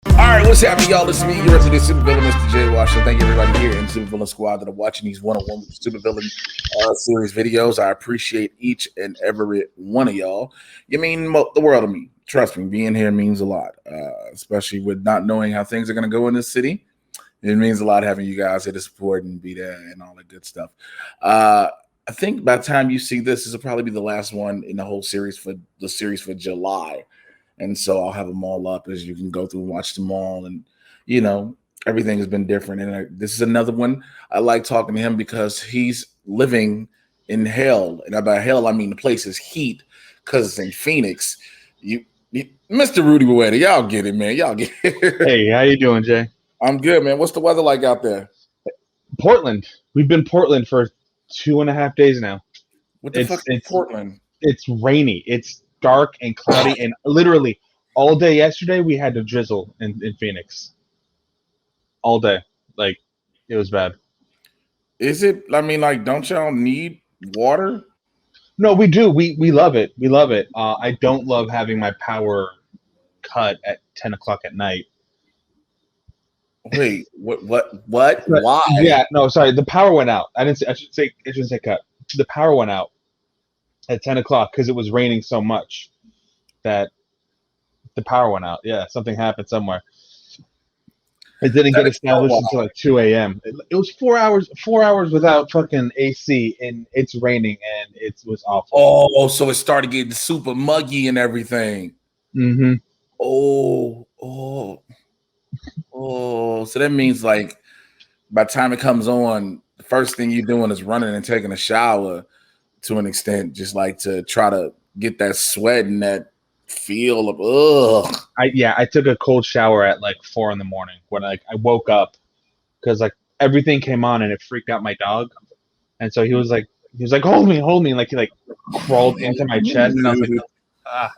All right, what's happening, y'all? This is me, your resident supervillain, Mr. J. Washington. Thank everybody here in Supervillain Squad that are watching these one-on-one supervillain series videos. I appreciate each and every one of y'all. You mean the world to me. Trust me, being here means a lot, especially with not knowing how things are going to go in this city. It means a lot having you guys here to support and be there and all that good stuff. I think by the time you see this will probably be the last one in the whole series for July. And so I'll have them all up as you can go through and watch them all. And, you know, everything has been different. And this is another one. I like talking to him because he's living in hell. And by hell, I mean the place is heat because it's in Phoenix. Mr. Rudy Rueda, y'all get it, man. Y'all get it. Hey, how you doing, Jay? I'm good, man. What's the weather like out there? Portland. We've been Portland for 2.5 days now. What the fuck is Portland? It's rainy. It's dark and cloudy, and literally all day yesterday we had to drizzle in Phoenix. All day. Like, it was bad. Is it? I mean, like, don't y'all need water? No, we do. We love it. We love it. I don't love having my power cut at 10 o'clock at night. Wait, what? Why? Yeah, no, sorry. The power went out. I shouldn't say cut. The power went out at 10 o'clock because it was raining so much that the power went out. Yeah, something happened somewhere. It didn't get established until like 2 a.m. It was 4 hours. 4 hours without fucking AC, and it's raining, and it was awful. Oh, so it started getting super muggy and everything. Mm-hmm. Oh. So that means like by the time it comes on, the first thing you're doing is running and taking a shower to an extent, just like to try to get that sweat and that feel of ugh. I took a cold shower at like 4 a.m. when I woke up because like everything came on and it freaked out my dog, and so he was like hold me, like he like crawled into my chest, and I was like, ah.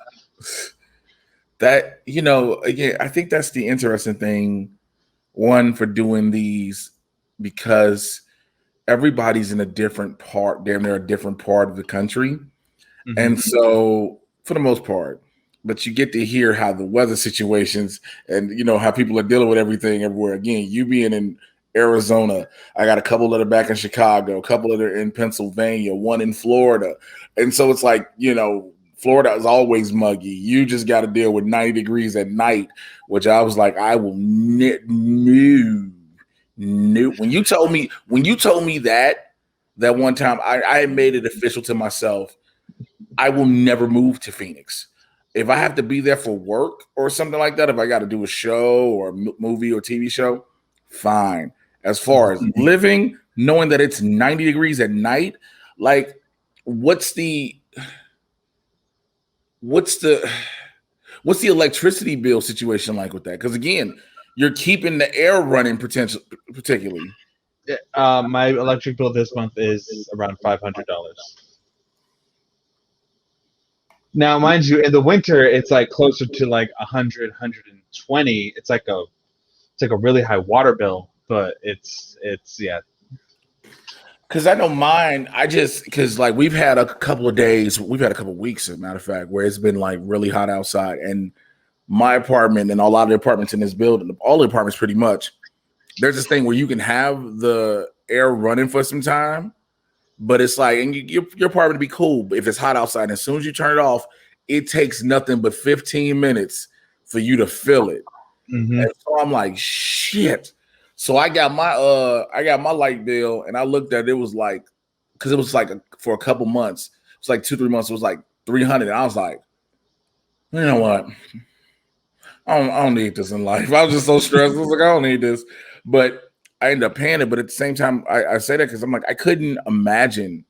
That, again, I think that's the interesting thing, one, for doing these, because everybody's in a different part, damn near a different part of the country. Mm-hmm. And so for the most part, but you get to hear how the weather situations and, how people are dealing with everything everywhere. Again, you being in Arizona, I got a couple that are back in Chicago, a couple that are in Pennsylvania, one in Florida. And so it's like, Florida is always muggy. You just got to deal with 90 degrees at night, which I was like, I will no. When you told me that one time, I made it official to myself. I will never move to Phoenix. If I have to be there for work or something like that, if I got to do a show or a movie or TV show, fine. As far as living, knowing that it's 90 degrees at night, like what's the electricity bill situation like with that? Because again, you're keeping the air running particularly. My electric bill this month is around $500. Now, mind you, in the winter it's like closer to like 100, 120. It's like a really high water bill, but it's yeah. Because I know mine, because like we've had a couple of weeks, as a matter of fact, where it's been like really hot outside. And my apartment and a lot of the apartments in this building, all the apartments pretty much, there's this thing where you can have the air running for some time, but it's like, and your apartment to be cool. But if it's hot outside, and as soon as you turn it off, it takes nothing but 15 minutes for you to feel it. Mm-hmm. And so I'm like, shit. So I got my light bill, and I looked at it, was like, because it was like for a couple months, it's like 2-3 months, it was like 300, and I was like, you know what? I don't need this in life. I was just so stressed. I was like, I don't need this, but I ended up paying it. But at the same time, I say that because I'm like, I couldn't imagine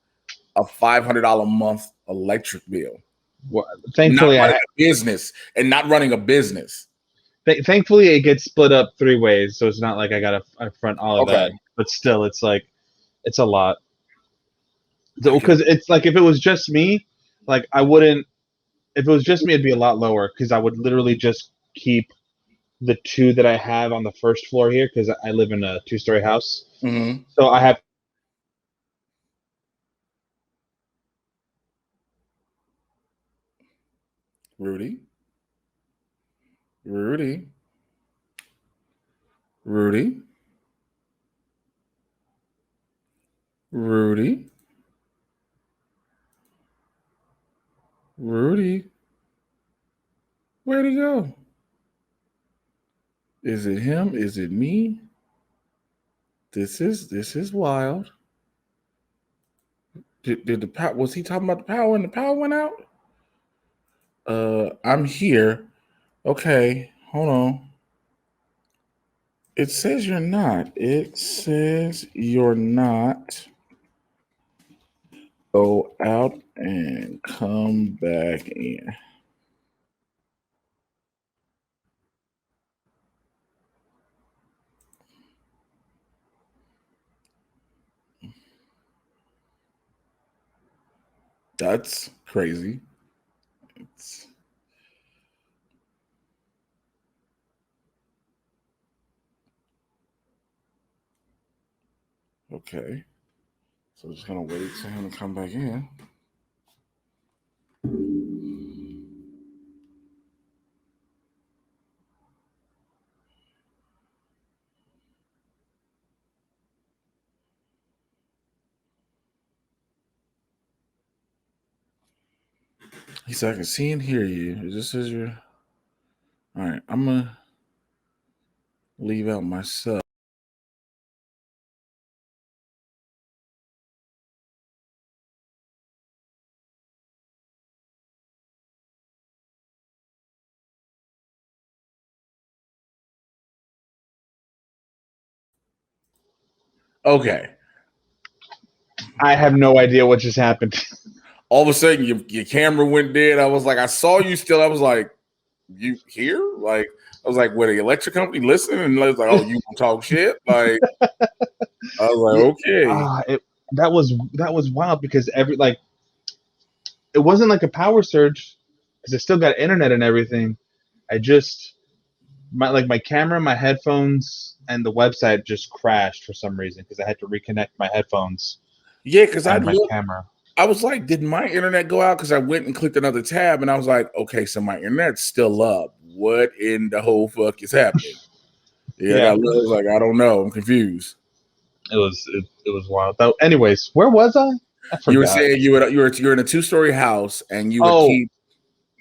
a $500 a month electric bill. Well, thankfully, not running a business. Thankfully, it gets split up 3 ways, so it's not like I got to front all of that. But still, it's like, it's a lot. Because it's like, if it was just me, like I wouldn't. If it was just me, it'd be a lot lower because I would literally just keep the 2 that I have on the first floor here because I live in a 2-story house. Mm-hmm. So I have. Rudy. Rudy. Rudy. Rudy. Where'd he go? Is it him? Is it me? This is wild. Did the power, was he talking about the power and the power went out? I'm here. Okay, hold on. It says you're not. It says you're not. Go out and come back in. That's crazy. It's, okay. So just gonna wait for him to come back in. He said, I can see and hear you. It just says you're. All right, I'm gonna leave out myself. Okay. I have no idea what just happened. All of a sudden, your camera went dead. I was like, I saw you still. I was like, you here? Like, I was like, what, the electric company listening? And I was like, oh, you gonna talk shit? Like, I was like, okay. That was wild because it wasn't like a power surge because I still got internet and everything. I just my camera, my headphones, and the website just crashed for some reason because I had to reconnect my headphones. Yeah, because and my camera. I was like, did my internet go out? Because I went and clicked another tab, and I was like, okay, so my internet's still up. What in the whole fuck is happening? I was like, I don't know. I'm confused. It was wild. Though, anyways, where was I? I forgot. You were saying you're in a 2-story house, and you would keep.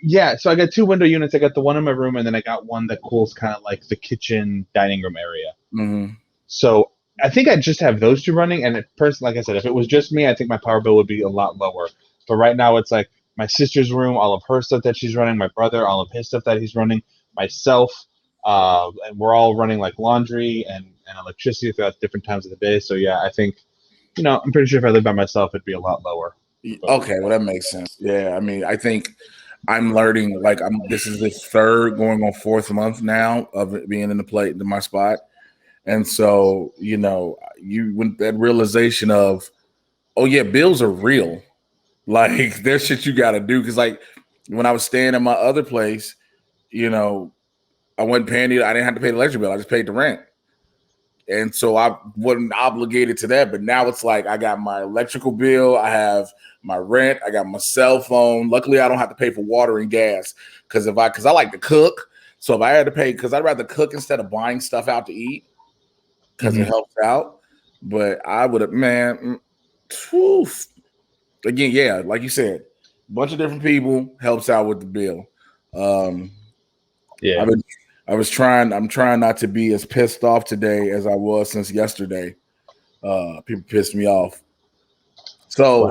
Yeah, so I got 2 window units. I got the one in my room, and then I got one that cools kind of like the kitchen dining room area. Mm-hmm. So I think I just have those 2 running. And like I said, if it was just me, I think my power bill would be a lot lower. But right now, it's like my sister's room, all of her stuff that she's running, my brother, all of his stuff that he's running, myself, and we're all running like laundry and electricity throughout different times of the day. So yeah, I think, I'm pretty sure if I lived by myself, it'd be a lot lower. Okay, well that makes sense. Yeah, I mean, I think I'm learning. Like, this is the 3rd, going on 4th month now of it being in my spot, and so you went that realization of, oh yeah, bills are real. Like, there's shit you got to do because like when I was staying at my other place, I wasn't paying it. I didn't have to pay the electric bill. I just paid the rent. And so I wasn't obligated to that. But now it's like I got my electrical bill, I have my rent, I got my cell phone. Luckily, I don't have to pay for water and gas because I like to cook. So if I had to pay, because I'd rather cook instead of buying stuff out to eat because it helps out. But I would have, man, again, yeah, like you said, a bunch of different people helps out with the bill. Yeah. I'm trying not to be as pissed off today as I was since yesterday. People pissed me off. So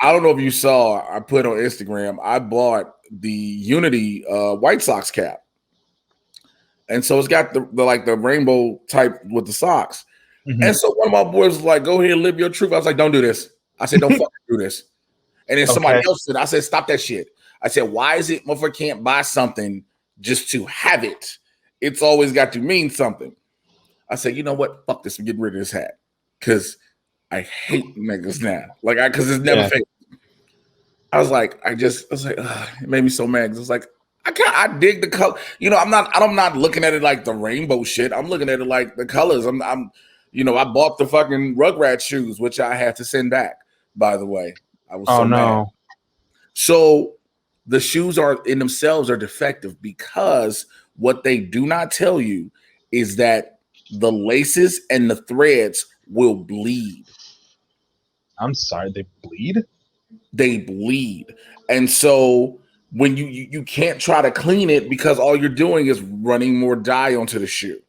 I don't know if you saw, I put on Instagram, I bought the Unity White Sox cap. And so it's got the rainbow type with the socks. Mm-hmm. And so one of my boys was like, go ahead and live your truth. I was like, don't do this. I said, don't fucking do this. And then somebody else said, I said, stop that shit. I said, why is it motherfucker can't buy something just to have it? It's always got to mean something. I said, you know what? Fuck this. I'm getting rid of this hat. Because I hate niggas now. Because it's never fake. I was like, it made me so mad. It's like, I dig the color. I'm not looking at it like the rainbow shit. I'm looking at it like the colors. I bought the fucking Rugrat shoes, which I had to send back, by the way. I was so mad. So the shoes are in themselves are defective because what they do not tell you is that the laces and the threads will bleed. I'm sorry, they bleed? They bleed. And so when you can't try to clean it because all you're doing is running more dye onto the shoe.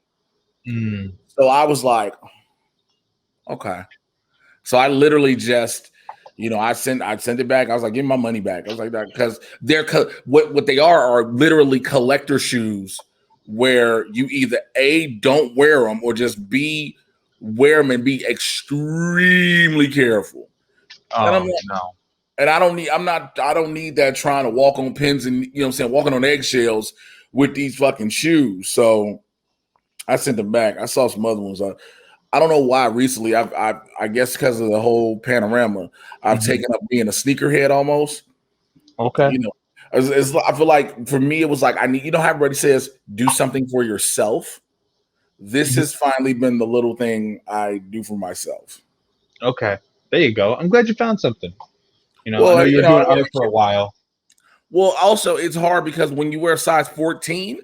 Mm. So I was like, okay. So I literally just, I sent it back. I was like, give me my money back. I was like that because they're what they are literally collector shoes where you either A, don't wear them, or just B, wear them and be extremely careful. And I'm Oh like, no. and I don't need that trying to walk on pins and walking on eggshells with these fucking shoes. So I sent them back. I saw some other ones. I don't know why recently. I guess because of the whole panorama, I've taken up being a sneakerhead almost. Okay. I feel like for me it was like I need. How everybody says do something for yourself. This has finally been the little thing I do for myself. Okay. There you go. I'm glad you found something. I Well, know you were doing art for a while. Well, also it's hard because when you wear size 14,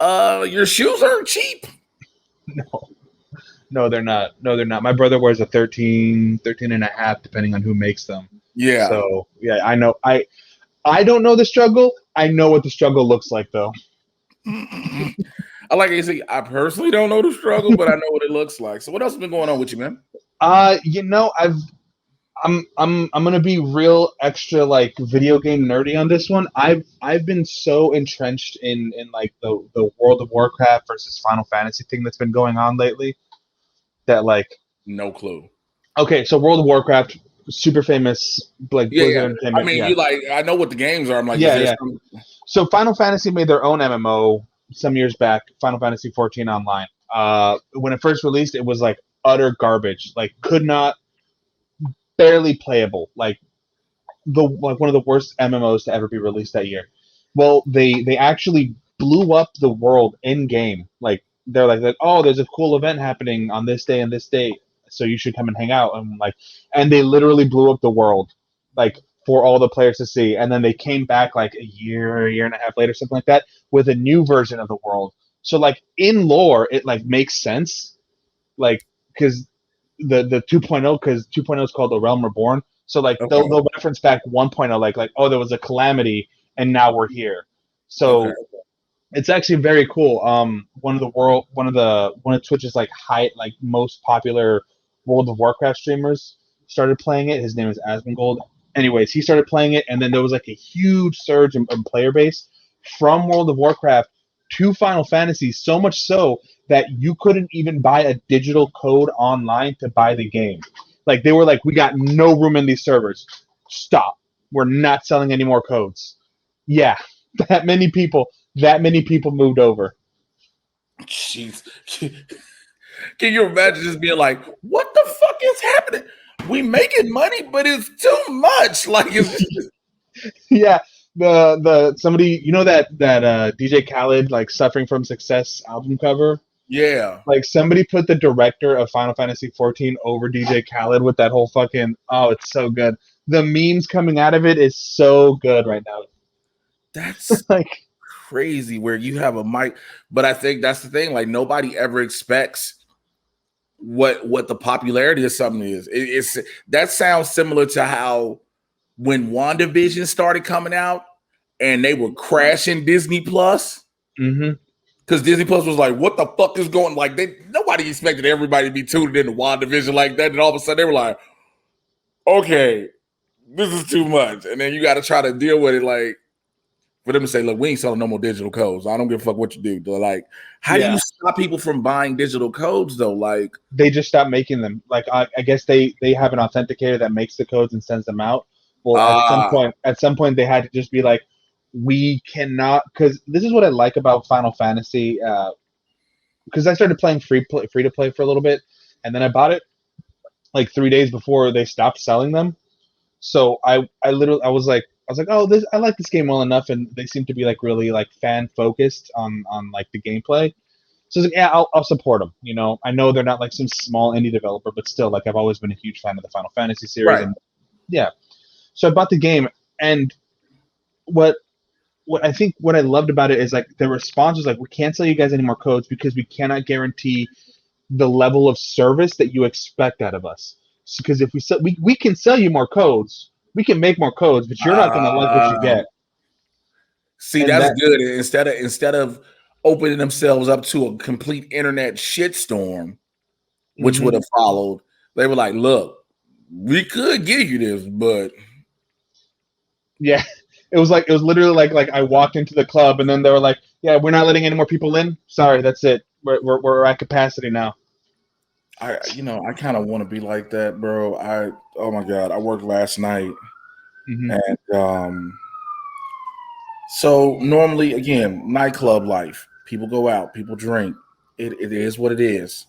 your shoes aren't cheap. No, they're not. No, they're not. My brother wears a 13 and a half, depending on who makes them. Yeah. So yeah, I know. I don't know the struggle. I know what the struggle looks like, though. I like you say. I personally don't know the struggle, but I know what it looks like. So, what else has been going on with you, man? I'm gonna be real extra like video game nerdy on this one. I've been so entrenched in like the World of Warcraft versus Final Fantasy thing that's been going on lately that like no clue. Okay, so World of Warcraft, super famous, like Blizzard Entertainment. I mean, I know what the games are. I'm like, yeah. So Final Fantasy made their own MMO some years back, Final Fantasy 14 Online. When it first released, it was like utter garbage, like barely playable, like one of the worst MMOs to ever be released that year. Well, they actually blew up the world in game. Like they're like, oh, there's a cool event happening on this day and this date, so you should come and hang out. And they literally blew up the world, like for all the players to see. And then they came back like a year and a half later, something like that, with a new version of the world. So like in lore, it like makes sense, like because the 2.0, because 2.0 is called the Realm Reborn. So like they'll reference back 1.0, like oh, there was a calamity and now we're here. So it's actually very cool. One of Twitch's like most popular World of Warcraft streamers started playing it. His name is Asmongold. Anyways, he started playing it, and then there was like a huge surge in player base from World of Warcraft to Final Fantasy, so much so that you couldn't even buy a digital code online to buy the game. Like they were like, we got no room in these servers. Stop. We're not selling any more codes. Yeah, that many people moved over. Jeez. Can you imagine just being like, what the fuck is happening? We making money, but it's too much. Like it's yeah. The somebody, that DJ Khaled like Suffering from Success album cover. Yeah. Like somebody put the director of Final Fantasy 14 over DJ Khaled with that whole fucking, oh, it's so good. The memes coming out of it is so good right now. That's like crazy where you have a mic, but I think that's the thing. Like nobody ever expects what the popularity of something is. It's that sounds similar to how when WandaVision started coming out and they were crashing Disney Plus. Because Disney Plus was like, what the fuck is going? Like nobody expected everybody to be tuned into WandaVision like that, and all of a sudden they were like, okay, this is too much, and then you got to try to deal with it. Like for them to say, look, we ain't selling no more digital codes. I don't give a fuck what you do. They're like, how do you stop people from buying digital codes though? Like they just stopped making them. Like I guess they have an authenticator that makes the codes and sends them out. Well, at some point they had to just be like, we cannot, because this is what I like about Final Fantasy. Because I started playing free to play for a little bit, and then I bought it like 3 days before they stopped selling them. So I was like, oh, I like this game well enough, and they seem to be like really like fan focused on like the gameplay. So I was like, yeah, I'll support them. I know they're not like some small indie developer, but still, like I've always been a huge fan of the Final Fantasy series, right. And yeah. So I bought the game, and what I think what I loved about it is like the response was like, we can't sell you guys any more codes because we cannot guarantee the level of service that you expect out of us. Because if we can sell you more codes, we can make more codes, but you're not going to like what you get. See, and that's good. Instead of opening themselves up to a complete internet shitstorm, which would have followed, they were like, "Look, we could give you this, but yeah." It was literally like I walked into the club and then they were like, "Yeah, we're not letting any more people in. Sorry, that's it. We're at capacity now." I kind of want to be like that, bro. Oh my god, I worked last night, and so normally, again, nightclub life. People go out, people drink. It is what it is.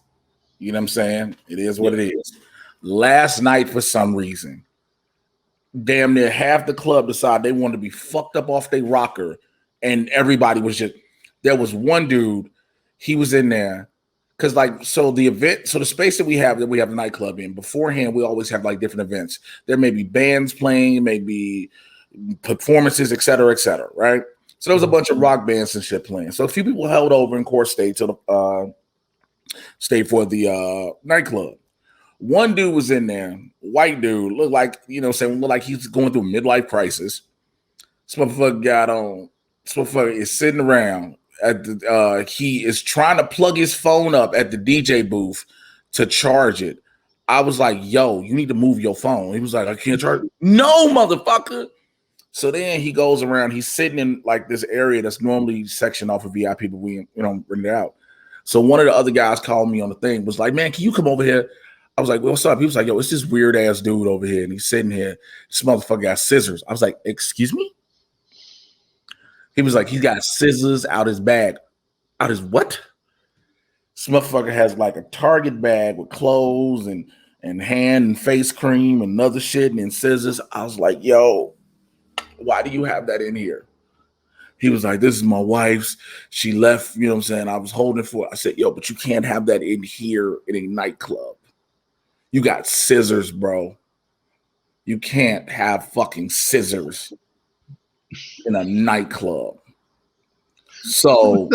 You know what I'm saying? It is what it is. Last night, for some reason, damn near half the club decided they wanted to be fucked up off their rocker, and everybody was just. There was one dude, he was in there. Because the space that we have the nightclub in, beforehand, we always have like different events. There may be bands playing, maybe performances, et cetera, right? So there was a bunch of rock bands and shit playing. So a few people held over in court stayed for the nightclub. One dude was in there, white dude, looked like, looked like he's going through a midlife crisis. This motherfucker is sitting around at the he is trying to plug his phone up at the DJ booth to charge it. I was like, yo, you need to move your phone. He was like, I can't charge it. No, motherfucker. So then he goes around, he's sitting in like this area that's normally sectioned off of VIP, but we rent it out. So one of the other guys called me on the thing, was like, man, can you come over here? I was like, what's up? He was like, yo, it's this weird ass dude over here, and he's sitting here. This motherfucker got scissors. I was like, excuse me? He was like, he's got scissors out his bag. Out his what? This motherfucker has like a Target bag with clothes and hand and face cream and other shit and then scissors. I was like, yo, why do you have that in here? He was like, this is my wife's. She left, you know what I'm saying? I was holding it for it. I said, yo, but you can't have that in here in a nightclub. You got scissors, bro. You can't have fucking scissors in a nightclub. So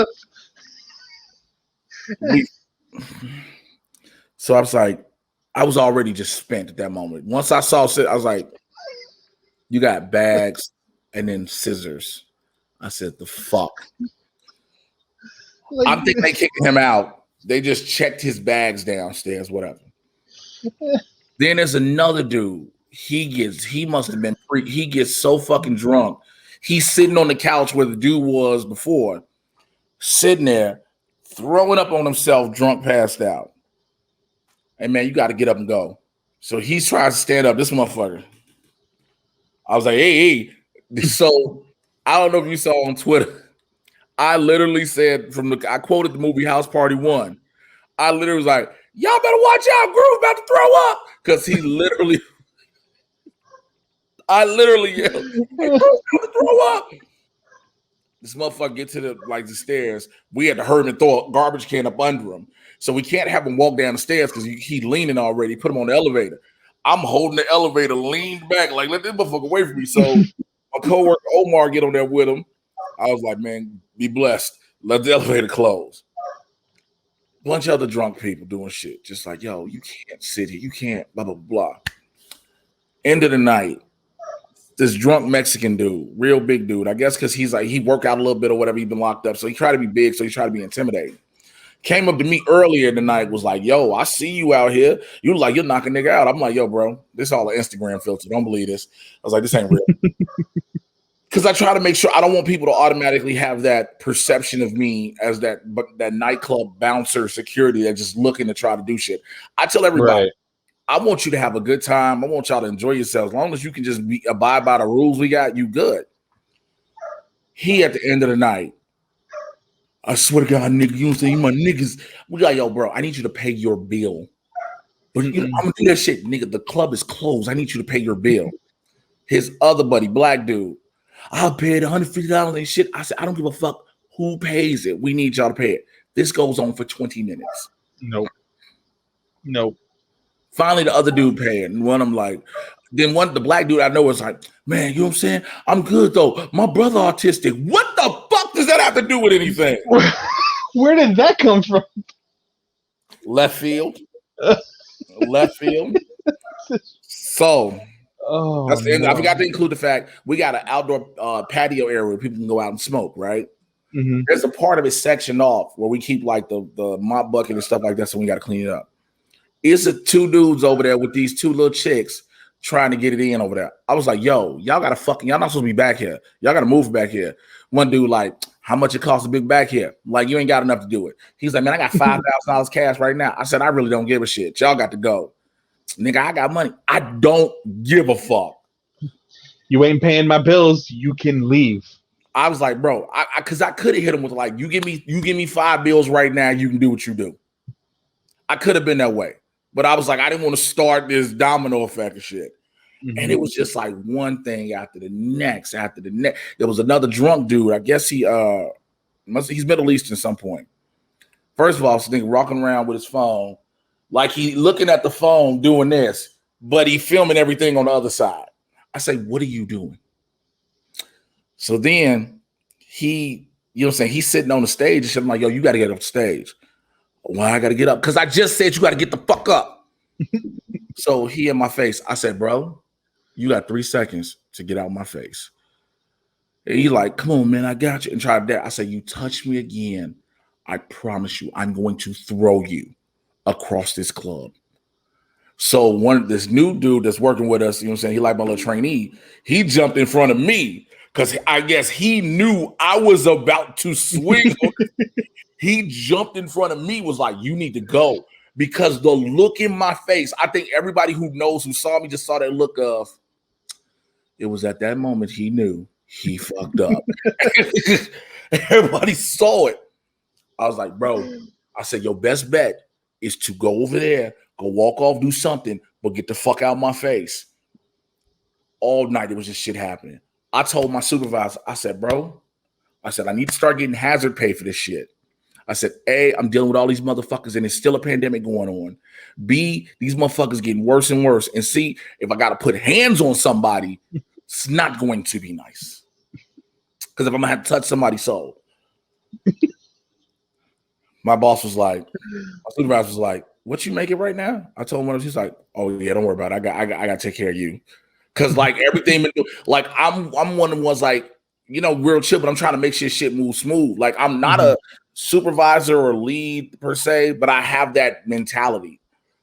I was like, I was already just spent at that moment. Once I saw it, I was like, you got bags and then scissors. I said, the fuck? I'm thinking they kicked him out. They just checked his bags downstairs, whatever. Then there's another dude. He gets so fucking drunk. He's sitting on the couch where the dude was before, sitting there, throwing up on himself, drunk, passed out. Hey, man, you got to get up and go. So he's trying to stand up. This motherfucker. I was like, hey. So I don't know if you saw on Twitter. I literally said I quoted the movie House Party 1. I literally was like, y'all better watch out. Groove about to throw up. Because he literally... I literally yelled, hey, Groove about to throw up. This motherfucker get to the stairs. We had to hurry him and throw a garbage can up under him. So we can't have him walk down the stairs because he's leaning already. Put him on the elevator. I'm holding the elevator, leaned back, like, let this motherfucker away from me. So my coworker Omar get on there with him. I was like, man, be blessed. Let the elevator close. Bunch of other drunk people doing shit. Just like, yo, you can't sit here. You can't, blah, blah, blah. End of the night. This drunk Mexican dude, real big dude. I guess because he's like, he worked out a little bit or whatever. He's been locked up. So he tried to be big. So he tried to be intimidating. Came up to me earlier tonight, was like, yo, I see you out here. You look like you're knocking nigga out. I'm like, yo, bro, this is all an Instagram filter. Don't believe this. I was like, this ain't real. Because I try to make sure I don't want people to automatically have that perception of me as that nightclub bouncer security that's just looking to try to do shit. I tell everybody, I want you to have a good time. I want y'all to enjoy yourselves. As long as you can just abide by the rules we got, you good. He, at the end of the night, I swear to God, nigga, you know what I'm saying? You my niggas. We got, yo, bro, I need you to pay your bill. But I'm going to do that shit, nigga. The club is closed. I need you to pay your bill. His other buddy, black dude, I paid $150 and shit. I said, I don't give a fuck who pays it. We need y'all to pay it. This goes on for 20 minutes. Nope. Finally, the other dude paid. And the black dude I know was like, man, you know what I'm saying? I'm good, though. My brother autistic. What the fuck does that have to do with anything? Where did that come from? Left field. Left field. So Oh that's, and I no. forgot to include the fact we got an outdoor patio area where people can go out and smoke, right? Mm-hmm. There's a part of it sectioned off where we keep like the mop bucket and stuff like that, so we got to clean it up. It's a two dudes over there with these two little chicks trying to get it in over there. I was like, yo, y'all gotta fucking, y'all not supposed to be back here. Y'all gotta move back here. One dude like, how much it costs to be back here? Like, you ain't got enough to do it. He's like, man, I got $5,000 cash right now. I said, I really don't give a shit. Y'all got to go. Nigga, I got money. I don't give a fuck. You ain't paying my bills. You can leave. I was like, bro, because I could have hit him with like, you give me 5 bills right now, you can do what you do. I could have been that way. But I was like, I didn't want to start this domino effect of shit. Mm-hmm. And it was just like one thing after the next. There was another drunk dude. I guess he's Middle Eastern at some point. First of all, this nigga walking around with his phone, like he looking at the phone doing this, but he filming everything on the other side. I say, what are you doing? So then he, you know what I'm saying? He's sitting on the stage and shit. I'm like, yo, you got to get up the stage. Why I got to get up? Because I just said you got to get the fuck up. So he in my face. I said, bro, you got 3 seconds to get out of my face. And he like, come on, man, I got you. And tried that. I said, you touch me again, I promise you, I'm going to throw you across this club. So this new dude that's working with us, you know what I'm saying? He like my little trainee. He jumped in front of me because I guess he knew I was about to swing. He jumped in front of me, was like, you need to go. Because the look in my face, I think everybody who saw me just saw that look of, it was at that moment he knew he fucked up. Everybody saw it. I was like, bro, I said, your best bet is to go over there, go walk off, do something, but get the fuck out of my face. All night, it was just shit happening. I told my supervisor, I said, bro, I need to start getting hazard pay for this shit. I said, A, I'm dealing with all these motherfuckers and there's still a pandemic going on. B, these motherfuckers getting worse and worse. And C, if I got to put hands on somebody, it's not going to be nice. Because if I'm going to have to touch somebody's soul. My boss was like, my supervisor was like, what you making right now? I told him, he's like, oh yeah, don't worry about it. I got to take care of you. Because like everything, like I'm one of the ones like, you know, real chill, but I'm trying to make sure shit moves smooth. Like I'm not a supervisor or lead per se, but I have that mentality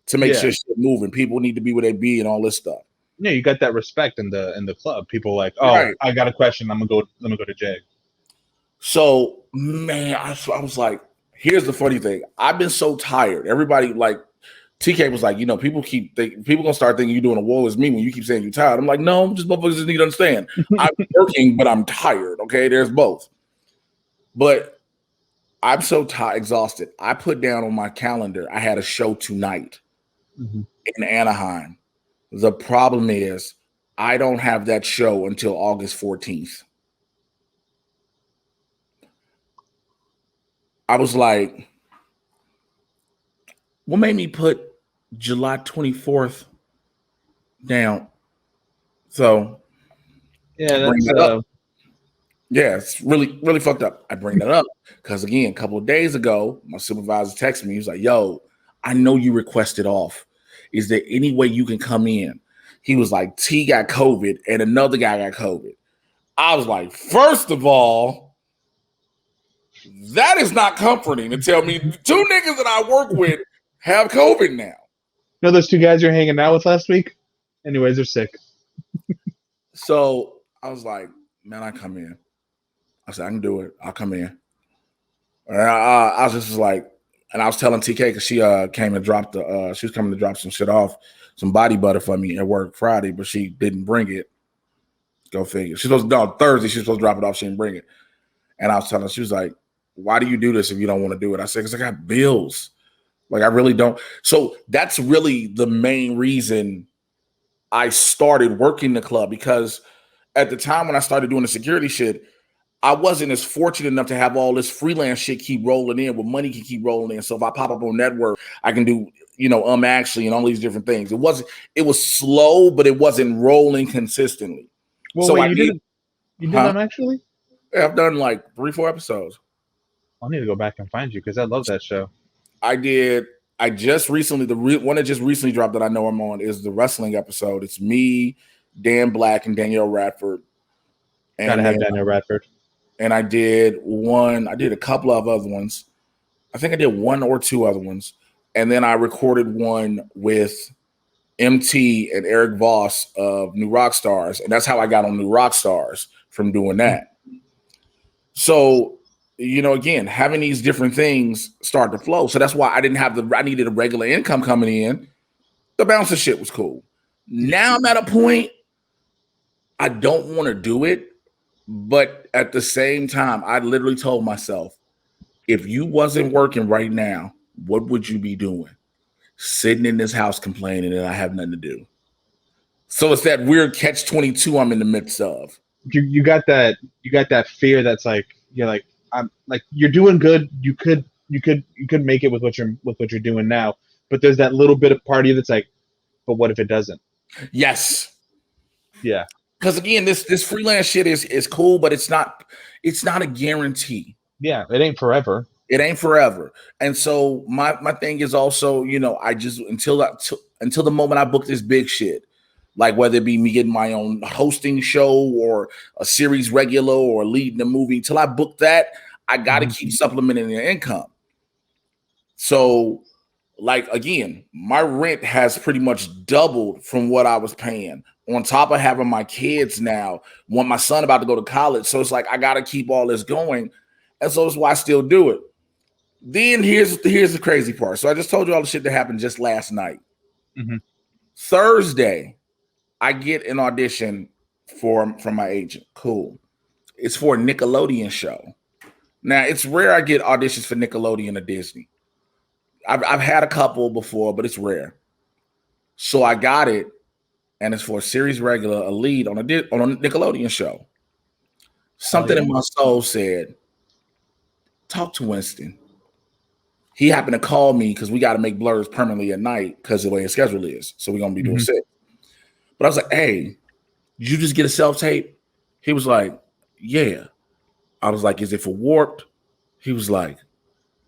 to make sure shit moving. People need to be where they be and all this stuff. Yeah, you got that respect in the club. People like, oh, right. I got a question. Let me go to Jay. So man, I was like, here's the funny thing. I've been so tired. Everybody like TK was like, you know, people gonna start thinking you're doing a war with me when you keep saying you're tired. I'm like, no, just motherfuckers just need to understand. I'm working, but I'm tired. Okay, there's both. But I'm so tired, exhausted. I put down on my calendar, I had a show tonight in Anaheim. The problem is I don't have that show until August 14th. I was like, what made me put July 24th down? So yeah, that's yeah, it's really, really fucked up. I bring that up because again, a couple of days ago, my supervisor texted me. He was like, yo, I know you requested off. Is there any way you can come in? He was like, T got COVID and another guy got COVID. I was like, first of all, that is not comforting to tell me 2 niggas that I work with have COVID now. You know those 2 guys you're hanging out with last week? Anyways, they're sick. So I was like, man, I come in. I said, I can do it. I'll come in. And I was just like, and I was telling TK because she came and dropped she was coming to drop some shit off, some body butter for me at work Friday, but she didn't bring it. Go figure. She's supposed to on Thursday. She's supposed to drop it off. She didn't bring it. And I was telling her, she was like, why do you do this if you don't want to do it? I said, because I got bills. Like I really don't. So that's really the main reason I started working the club, because at the time when I started doing the security shit, I wasn't as fortunate enough to have all this freelance shit keep rolling in, where money can keep rolling in. So if I pop up on network, I can do, you know, actually and all these different things. It was slow, but it wasn't rolling consistently. Well, so wait, you did actually? Yeah, I've done like 3-4 episodes. I need to go back and find you because I love that show. I did I just recently one that just recently dropped that I know I'm on is the wrestling episode. It's me, Dan Black, and Danielle Radford. Gotta have Danielle Radford. And I did a couple of other ones. I think I did one or two other ones. And then I recorded one with MT and Eric Voss of New Rock Stars. And that's how I got on New Rock Stars from doing that. So, again, having these different things start to flow. So that's why I needed a regular income coming in. The bouncer shit was cool. Now I'm at a point I don't want to do it. But at the same time, I literally told myself, if you wasn't working right now, what would you be doing? Sitting in this house complaining and I have nothing to do. So it's that weird catch-22 I'm in the midst of. You got that fear that's like you're doing good. You could make it with what you're doing now. But there's that little bit of part of you that's like, but what if it doesn't? Yes. Yeah. Because again, this freelance shit is cool, but it's not a guarantee. Yeah, it ain't forever. It ain't forever. And so my thing is also, I just until the moment I book this big shit, like whether it be me getting my own hosting show or a series regular or leading a movie, until I book that, I got to keep supplementing the income. So, like again, my rent has pretty much doubled from what I was paying. On top of having my kids now, want my son about to go to college. So it's like I got to keep all this going. And so that's why I still do it. Then here's the crazy part. So I just told you all the shit that happened just last night. Mm-hmm. Thursday, I get an audition from my agent. Cool. It's for a Nickelodeon show. Now, it's rare I get auditions for Nickelodeon or Disney. I've had a couple before, but it's rare. So I got it. And it's for a series regular, a lead on a Nickelodeon show. Something in my soul said, talk to Winston. He happened to call me because we got to make blurs permanently at night because of the way his schedule is. So we're going to be doing 6. But I was like, hey, did you just get a self-tape? He was like, yeah. I was like, is it for Warped? He was like,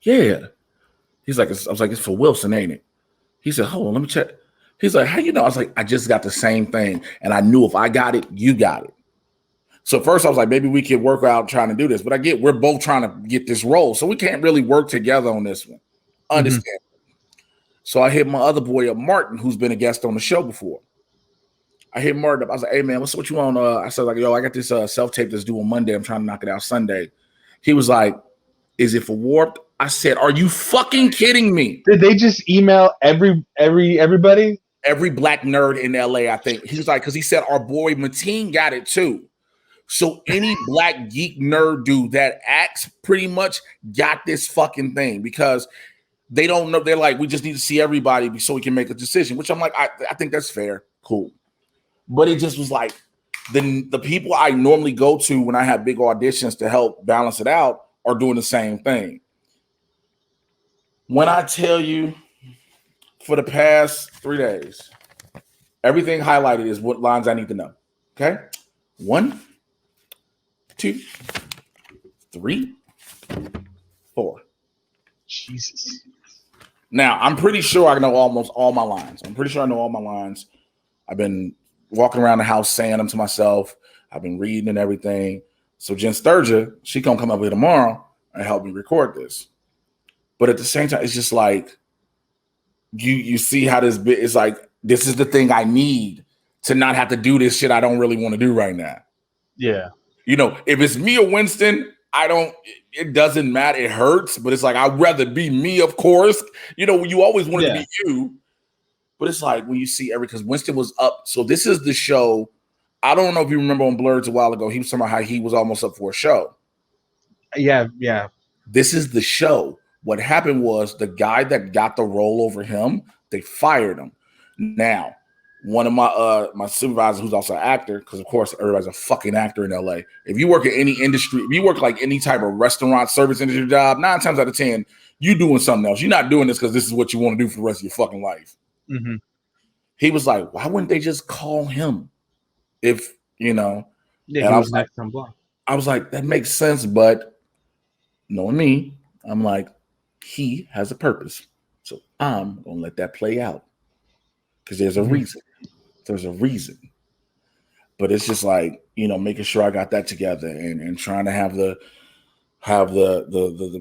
yeah. He's like, I was like, it's for Wilson, ain't it? He said, hold on, let me check. He's like, how you know? I was like, I just got the same thing. And I knew if I got it, you got it. So first I was like, maybe we could work out trying to do this. But we're both trying to get this role. So we can't really work together on this one. Understand. So I hit my other boy up, Martin, who's been a guest on the show before. I hit Martin up. I was like, hey, man, what you on? I said, like, yo, I got this self-tape that's due on Monday. I'm trying to knock it out Sunday. He was like, is it for Warped? I said, are you fucking kidding me? Did they just email everybody? Every black nerd in LA, I think. He was like, because he said our boy Mateen got it too. So any black geek nerd dude that acts pretty much got this fucking thing because they don't know. They're like, we just need to see everybody so we can make a decision, which I'm like, I think that's fair. Cool. But it just was like the people I normally go to when I have big auditions to help balance it out are doing the same thing. When I tell you for the past 3 days, everything highlighted is what lines I need to know. Okay? 1, 2, 3, 4. Jesus. Now, I'm pretty sure I know almost all my lines. I've been walking around the house saying them to myself. I've been reading and everything. So Jen Sturgia, she gonna come up here tomorrow and help me record this. But at the same time, it's just like you see how this bit is like, this is the thing I need to not have to do this shit I don't really want to do right now. Yeah. If it's me or Winston, it doesn't matter. It hurts, but it's like, I'd rather be me, of course. You always want to be you. But it's like when you see because Winston was up. So this is the show. I don't know if you remember on Blurs a while ago, he was talking about how he was almost up for a show. Yeah. This is the show. What happened was the guy that got the role over him, they fired him. Now, one of my supervisors, who's also an actor, because of course everybody's a fucking actor in LA. If you work in any industry, if you work like any type of restaurant service industry job, 9 times out of 10, you doing something else. You're not doing this because this is what you want to do for the rest of your fucking life. Mm-hmm. He was like, why wouldn't they just call him? If Yeah, and I was like, that makes sense, but knowing me, I'm like, he has a purpose. So I'm gonna let that play out because there's a reason. There's a reason. But it's just like, making sure I got that together and trying to have the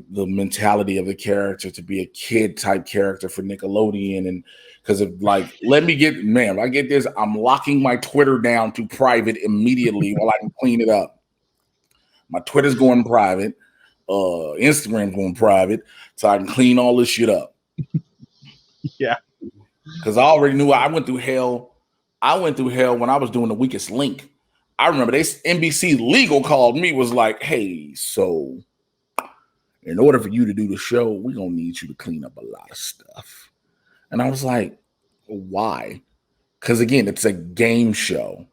mentality of the character to be a kid type character for Nickelodeon. And because if I get this, I'm locking my Twitter down to private immediately while I can clean it up. My Twitter's going private, Instagram's going private, so I can clean all this shit up. Yeah. Because I already knew I went through hell. I went through hell when I was doing The Weakest Link. I remember NBC Legal called me, was like, hey, so in order for you to do the show, we're going to need you to clean up a lot of stuff. And I was like, why? Because again, it's a game show.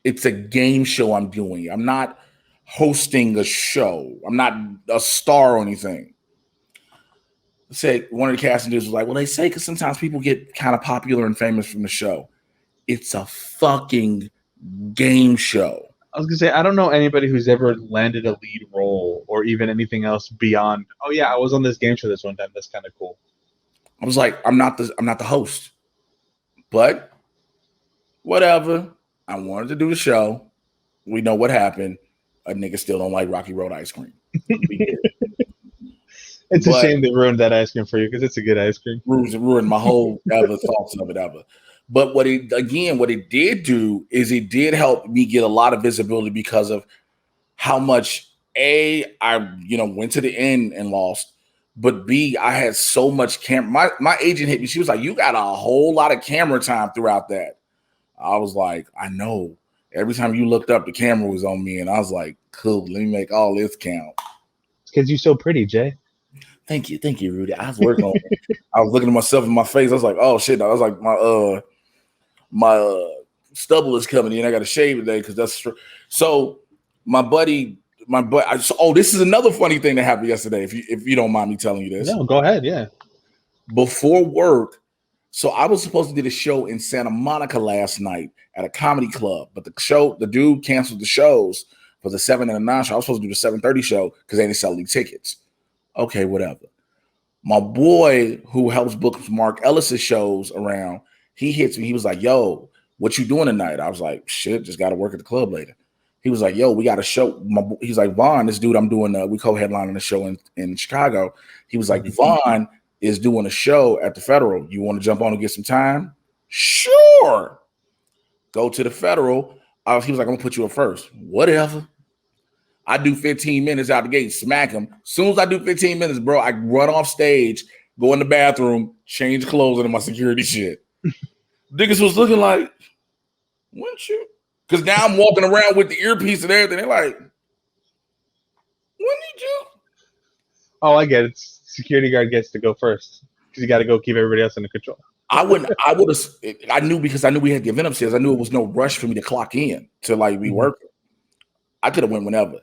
It's a game show I'm doing. I'm not hosting a show. I'm not a star or anything. Say one of the casting dudes was like, well, they say because sometimes people get kind of popular and famous from the show. It's a fucking game show. I was gonna say, I don't know anybody who's ever landed a lead role or even anything else beyond, oh yeah, I was on this game show this one time. That's kind of cool. I was like, I'm not the host. But whatever. I wanted to do the show. We know what happened. A nigga still don't like Rocky Road ice cream. It's a shame they ruined that ice cream for you because it's a good ice cream. Ruined my whole ever thoughts of it ever. But what it did do is it did help me get a lot of visibility because of how much I went to the end and lost, but B, I had so much camera. My agent hit me. She was like, you got a whole lot of camera time throughout that. I was like, I know. Every time you looked up, the camera was on me, and I was like, cool, let me make all this count. It's because you're so pretty, Jay. Thank you, Rudy. I was working on it. I was looking at myself in my face. I was like, oh shit. I was like, my stubble is coming in. I got to shave today because that's so. This is another funny thing that happened yesterday. If you don't mind me telling you this, no, go ahead. Yeah. Before work, so I was supposed to do a show in Santa Monica last night at a comedy club, but the dude canceled the shows for the 7 and the 9 show. I was supposed to do the 7:30 show because they didn't sell any tickets. Okay, whatever. My boy who helps book Mark Ellis's shows around, he hits me. He was like, yo, what you doing tonight? I was like, shit, just got to work at the club later. He was like, yo, we got a show. He's like, Vaughn, this dude I'm doing, we co-headlining a show in Chicago. He was like, Vaughn is doing a show at the Federal. You want to jump on and get some time? Sure. Go to the Federal. He was like, I'm going to put you up first. Whatever. I do 15 minutes out the gate, smack him. As soon as I do 15 minutes, bro, I run off stage, go in the bathroom, change clothes into my security shit. Niggas was looking like, wouldn't you? Because now I'm walking around with the earpiece and everything. They're like, wouldn't you? Oh, I get it. Security guard gets to go first because you got to go keep everybody else under control. I knew because I knew we had the event upstairs. I knew it was no rush for me to clock in to like be working. I could have went whenever.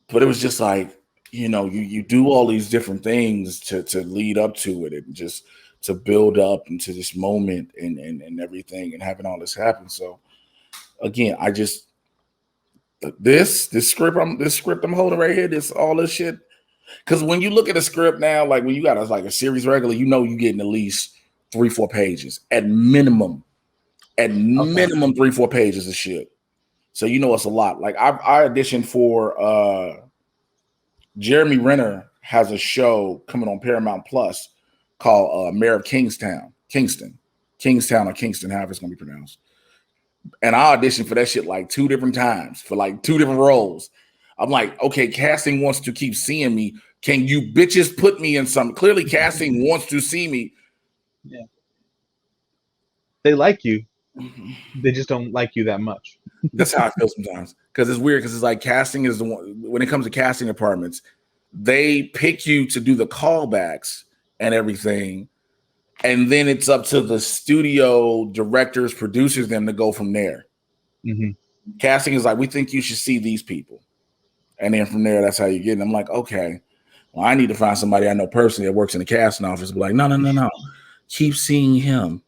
But it was just like, you do all these different things to lead up to it and just to build up into this moment and everything and having all this happen. So again, I just this script I'm holding right here, all this shit. Because when you look at a script now, like when you got a series regular, you're getting at least 3-4 pages at minimum. Minimum 3-4 pages of shit. So it's a lot. Like I auditioned for Jeremy Renner has a show coming on Paramount Plus called Mayor of Kingstown, however it's gonna be pronounced. And I auditioned for that shit like 2 different times for like 2 different roles. I'm like, okay, casting wants to keep seeing me. Can you bitches put me in some? Clearly, casting wants to see me. Yeah. They like you. They just don't like you that much. That's how I feel sometimes. Because it's weird. Because it's like casting is the one. When it comes to casting departments, they pick you to do the callbacks and everything, and then it's up to the studio directors, producers, them to go from there. Mm-hmm. Casting is like, we think you should see these people, and then from there, that's how you get it. I'm like, okay, well, I need to find somebody I know personally that works in the casting office. Be like, no, keep seeing him.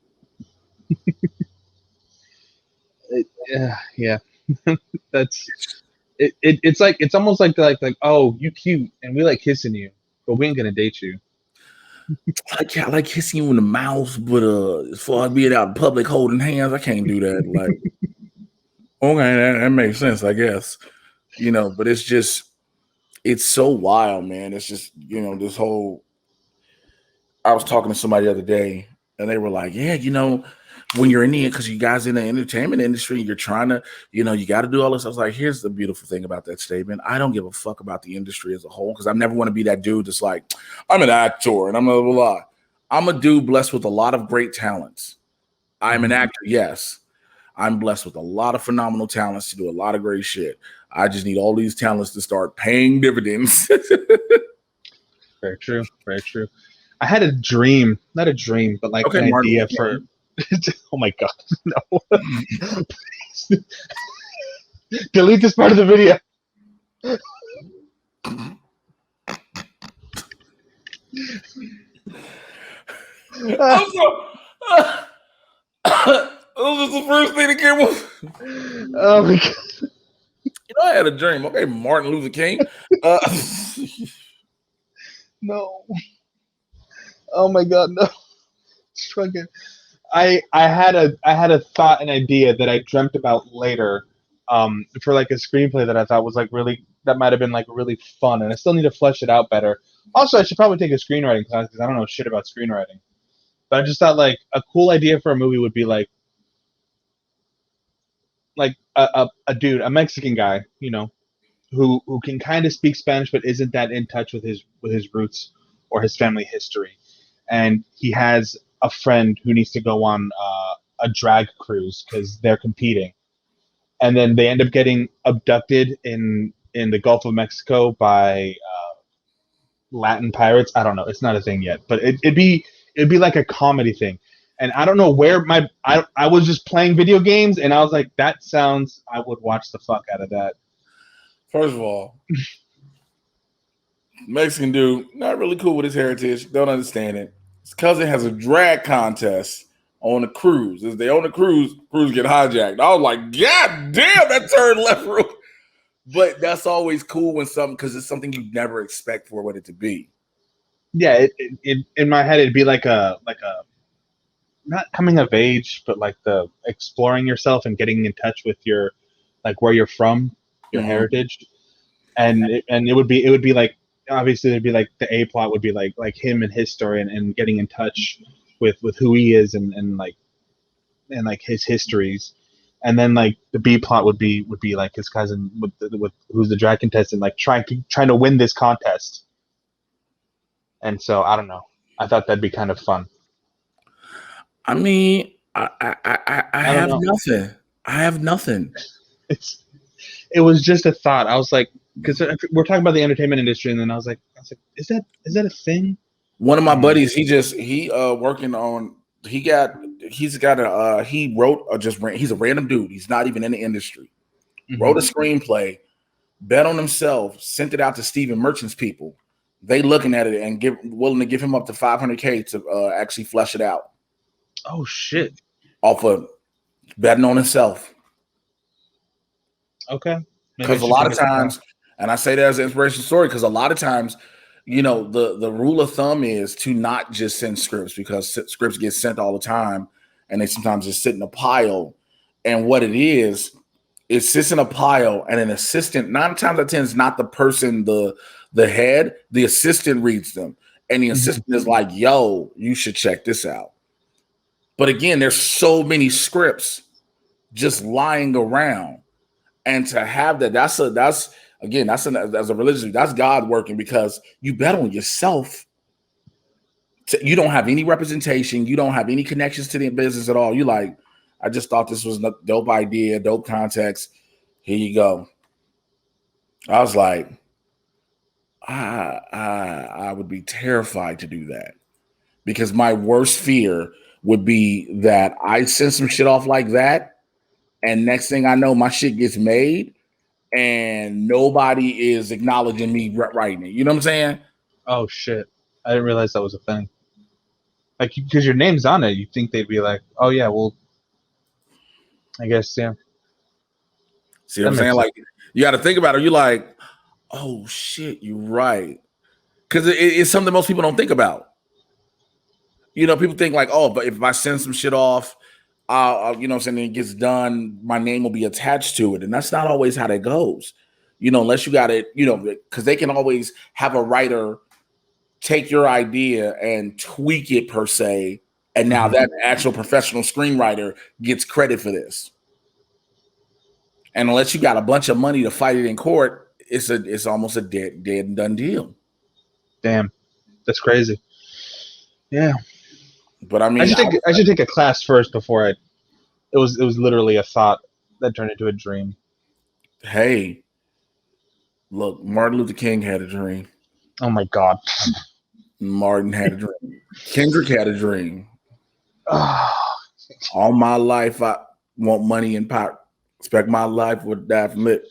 Yeah. That's it. It's like it's almost like oh, you cute, and we like kissing you, but we ain't gonna date you. I like kissing you in the mouth, but as far as being out in public holding hands, I can't do that. Like, okay, that makes sense, I guess. But it's so wild, man. It's just, this whole. I was talking to somebody the other day, and they were like, "Yeah, when you're in the because you guys in the entertainment industry, you're trying to, you got to do all this." I was like, "Here's the beautiful thing about that statement. I don't give a fuck about the industry as a whole because I never want to be that dude that's like, I'm an actor and I'm blah blah blah. I'm a dude blessed with a lot of great talents. I'm an actor, yes. I'm blessed with a lot of phenomenal talents to do a lot of great shit. I just need all these talents to start paying dividends." Very true. Very true. I had a dream, not a dream, but like Okay, an Martin. idea for. Oh my god, no! Delete this part of the video. I'm so. That was the first thing that came up. Oh my god. I had a dream. Okay, Martin Luther King. No. Oh my god, no. Fucking. I had a thought, an idea that I dreamt about later, for like a screenplay that I thought was like that might have been like really fun, and I still need to flesh it out better. Also, I should probably take a screenwriting class because I don't know shit about screenwriting. But I just thought like a cool idea for a movie would be like a dude, a Mexican guy, who can kind of speak Spanish but isn't that in touch with his roots or his family history, and he has a friend who needs to go on a drag cruise because they're competing, and then they end up getting abducted in the Gulf of Mexico by Latin pirates. I don't know, it's not a thing yet, but it'd be like a comedy thing. And I don't know where I was just playing video games and I was like, that sounds, I would watch the fuck out of that. First of all, Mexican dude, not really cool with his heritage. Don't understand it. His cousin has a drag contest on a cruise. As they on the cruise get hijacked. I was like, God damn, that turned left real. But that's always cool when something, because it's something you never expect for what it to be. Yeah, it in my head it'd be like a not coming of age, but like the exploring yourself and getting in touch with your like where you're from, your heritage, and it would be like, obviously it'd be like the A plot would be like him and his story and getting in touch with who he is and like his histories, and then like the B plot would be like his cousin with who's the drag contestant, like trying to win this contest. And so I don't know. I thought that'd be kind of fun. I mean, I have nothing. I have nothing. It was just a thought. I was like, because we're talking about the entertainment industry, and then I was like, is that a thing? One of my buddies, he working on. He wrote he's a random dude. He's not even in the industry. Wrote a screenplay, bet on himself, sent it out to Stephen Merchant's people. They looking at it and willing to give him up to $500K to actually flesh it out. Oh shit! Off of betting on himself. Okay. Because a lot of times, and I say that as an inspirational story, because a lot of times, the rule of thumb is to not just send scripts, because scripts get sent all the time and they sometimes just sit in a pile. And what it sits in a pile, and an assistant, 9 times out of 10 is not the person, the head, the assistant reads them. And the assistant is like, yo, you should check this out. But again, there's so many scripts just lying around. And to have that's a religion, that's God working, because you bet on yourself. You don't have any representation. You don't have any connections to the business at all. You like, I just thought this was a dope idea, dope context. Here you go. I was like, I would be terrified to do that, because my worst fear would be that I send some shit off like that, and next thing I know, my shit gets made and nobody is acknowledging me writing it. You know what I'm saying? Oh shit! I didn't realize that was a thing. Like, because your name's on it, you think they'd be like, "Oh yeah, well, I guess yeah." See what I'm saying? Like, you got to think about it. You're like, "Oh shit, you're right," because it's something most people don't think about. You know, people think like, oh, but if I send some shit off, you know, saying it gets done, my name will be attached to it, and that's not always how that goes. You know, unless you got it, you know, because they can always have a writer take your idea and tweak it per se, and now that actual professional screenwriter gets credit for this. And unless you got a bunch of money to fight it in court, it's almost a dead and done deal. Damn, that's crazy. Yeah, but I mean, I should take a class first before it was literally a thought that turned into a dream. Hey, look, Martin Luther King had a dream. Oh my God. Martin had a dream. Kendrick had a dream. All my life, I want money and power. Expect my life would die from it.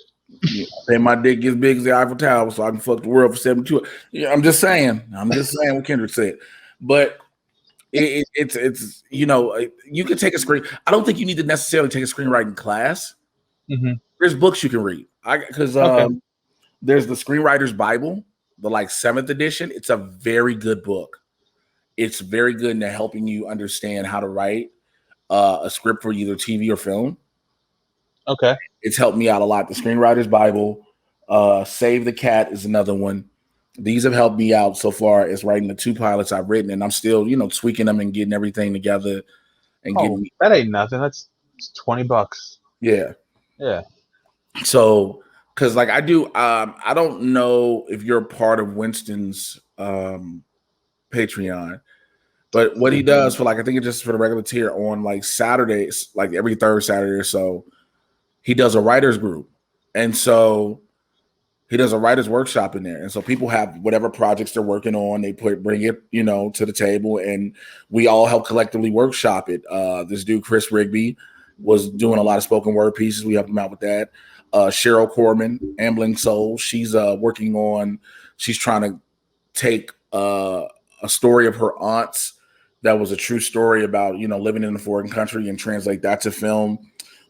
Say my dick gets big as the Eiffel Tower, so I can fuck the world for 72. Yeah, I'm just saying what Kendrick said. But it's you know, you can take a screen. I don't think you need to necessarily take a screenwriting class. Mm-hmm. There's books you can read. Because there's the Screenwriter's Bible, the like 7th edition. It's a very good book. It's very good in helping you understand how to write a script for either TV or film. Okay. It's helped me out a lot. The Screenwriter's Bible, Save the Cat is another one. These have helped me out so far as writing the 2 pilots I've written, and I'm still, you know, tweaking them and getting everything together. And getting that ain't nothing. That's $20. Yeah. Yeah. So, because like I do, I don't know if you're part of Winston's Patreon, but what he does for like, I think it's just for the regular tier on like Saturdays, like every third Saturday or so, he does a writer's group. And so he does a writer's workshop in there. And so people have whatever projects they're working on, they bring it, you know, to the table, and we all help collectively workshop it. This dude, Chris Rigby, was doing a lot of spoken word pieces. We helped him out with that. Cheryl Corman, Ambling Soul, she's trying to take a story of her aunt's that was a true story about, you know, living in a foreign country and translate that to film.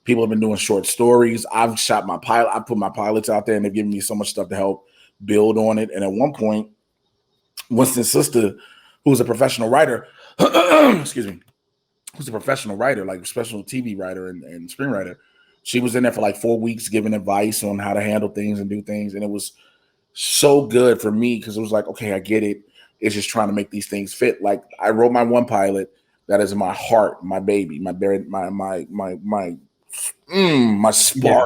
People have been doing short stories. I've shot my pilot. I put my pilots out there, and they've given me so much stuff to help build on it. And at one point, Winston's sister, who's a professional writer, excuse me, who's a professional writer, like a special TV writer and screenwriter, she was in there for like 4 weeks giving advice on how to handle things and do things. And it was so good for me because it was like, okay, I get it. It's just trying to make these things fit. Like I wrote my one pilot that is in my heart, my baby, my spark. Yeah.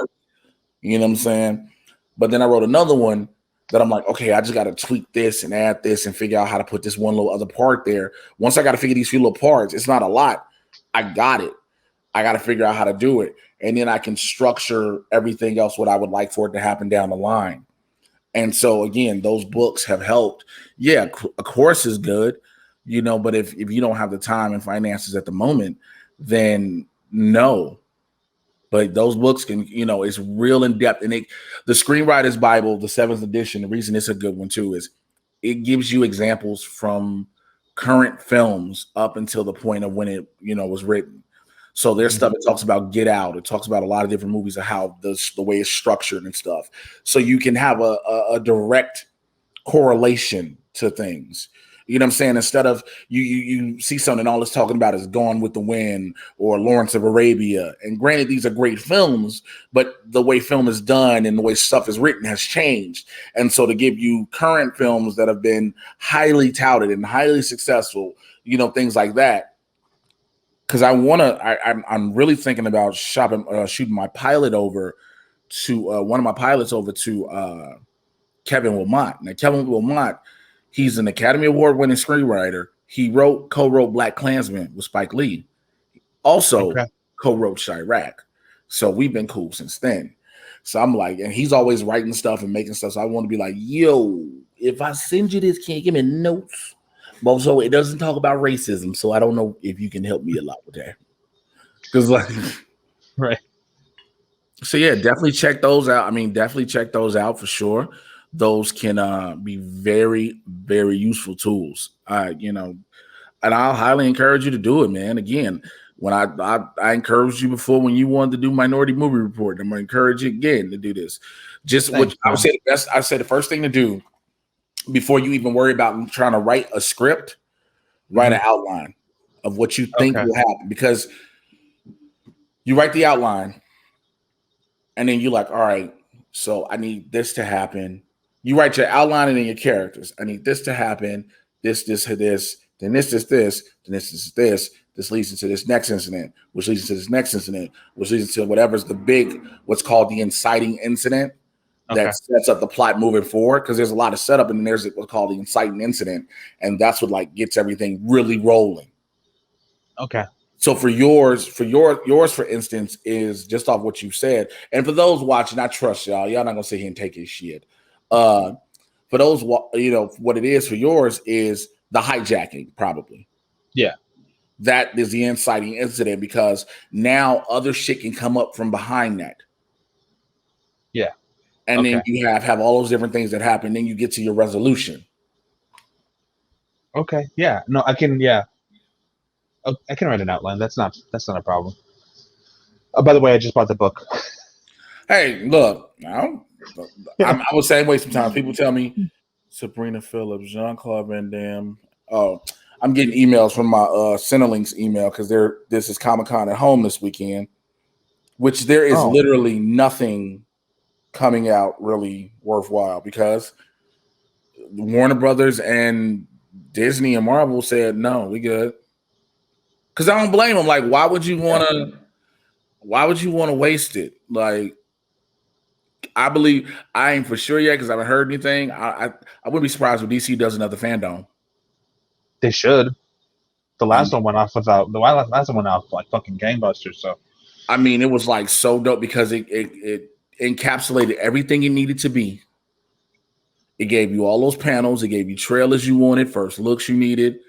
You know what I'm saying? But then I wrote another one that I'm like, okay, I just got to tweak this and add this and figure out how to put this one little other part there. Once I got to figure these few little parts, it's not a lot. I got it. I got to figure out how to do it. And then I can structure everything else, what I would like for it to happen down the line. And so again, those books have helped. Yeah, a course is good, you know, but if you don't have the time and finances at the moment, then no. But those books can, you know, it's real in depth. And the Screenwriter's Bible, the 7th edition, the reason it's a good one too is it gives you examples from current films up until the point of when it, you know, was written. So there's stuff it talks about Get Out. It talks about a lot of different movies of how the way it's structured and stuff. So you can have a direct correlation to things. You know what I'm saying? Instead of you see something, all it's talking about is Gone with the Wind or Lawrence of Arabia. And granted, these are great films, but the way film is done and the way stuff is written has changed. And so to give you current films that have been highly touted and highly successful, you know, things like that. Because I'm really thinking about shooting my pilot over to one of my pilots over to Kevin Wilmot. Now, Kevin Wilmot, he's an Academy Award-winning screenwriter. He co-wrote Black Klansman with Spike Lee. Also co-wrote Chirac. So we've been cool since then. So I'm like, and he's always writing stuff and making stuff. So I want to be like, yo, if I send you this, can you give me notes? But also, it doesn't talk about racism, so I don't know if you can help me a lot with that. Because, like, right. So yeah, definitely check those out. I mean, definitely check those out for sure. Those can be very, very useful tools. You know, and I'll highly encourage you to do it, man. Again, when I encouraged you before when you wanted to do Minority Movie Report, I'm gonna encourage you again to do this. Just what I would say the best. I say the first thing to do before you even worry about trying to write a script, write an outline. of what you think will happen, because you write the outline and then you're like, all right, so I need this to happen. You write your outline and then your characters. I need this to happen, this, then this, then this. This leads into this next incident, which leads into this next incident, which leads into whatever's the big, what's called the inciting incident that sets up the plot moving forward. Because there's a lot of setup, and then there's what's called the inciting incident, and that's what like gets everything really rolling. Okay. So for yours, for instance, is just off what you said. And for those watching, I trust y'all. Y'all not gonna sit here and take his shit. For those, what it is for yours is the hijacking, probably. Yeah. That is the inciting incident, because now other shit can come up from behind that. Yeah. And then you have all those different things that happen. Then you get to your resolution. Okay. Yeah. No, I can. Yeah. I can write an outline. That's not a problem. Oh, by the way, I just bought the book. Hey, look, I'm the same way sometimes. People tell me Sabrina Phillips, Jean-Claude Van Damme. Oh, I'm getting emails from my Cinelinks email because this is Comic-Con at home this weekend, which there is literally nothing coming out really worthwhile, because Warner Brothers and Disney and Marvel said, no, we good. Because I don't blame them. Like, why would you want to waste it? Like, I believe, I ain't for sure yet because I haven't heard anything. I wouldn't be surprised if DC does another fandom. They should. The last one went off like fucking gangbusters. So, I mean, it was like so dope because it encapsulated everything it needed to be. It gave you all those panels. It gave you trailers you wanted, first looks you needed,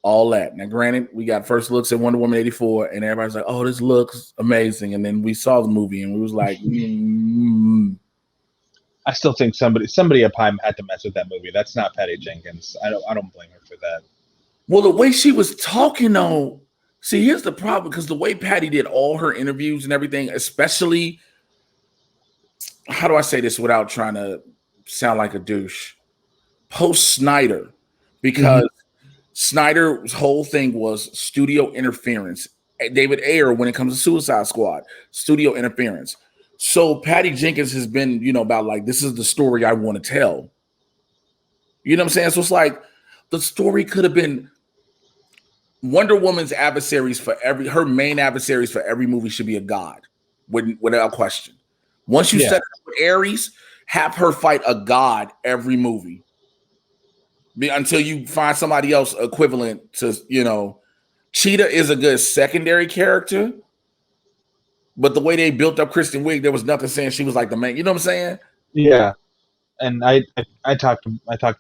all that. Now, granted, we got first looks at Wonder Woman 84, and everybody's like, "Oh, this looks amazing." And then we saw the movie, and we was like, I still think somebody up high had to mess with that movie. That's not Patty Jenkins. I don't blame her for that. Well, the way she was talking, though, see, here's the problem, because the way Patty did all her interviews and everything, especially, how do I say this without trying to sound like a douche? Post Snyder, because Snyder's whole thing was studio interference. David Ayer, when it comes to Suicide Squad, studio interference. So Patty Jenkins has been, about like, this is the story I want to tell. You know what I'm saying? So it's like the story could have been Wonder Woman's adversaries her main adversaries for every movie should be a god, without question. Once you set it up with Ares, have her fight a god every movie. Until you find somebody else equivalent to, Cheetah is a good secondary character, but the way they built up Kristen Wiig, there was nothing saying she was like the main. You know what I'm saying? Yeah, and I talked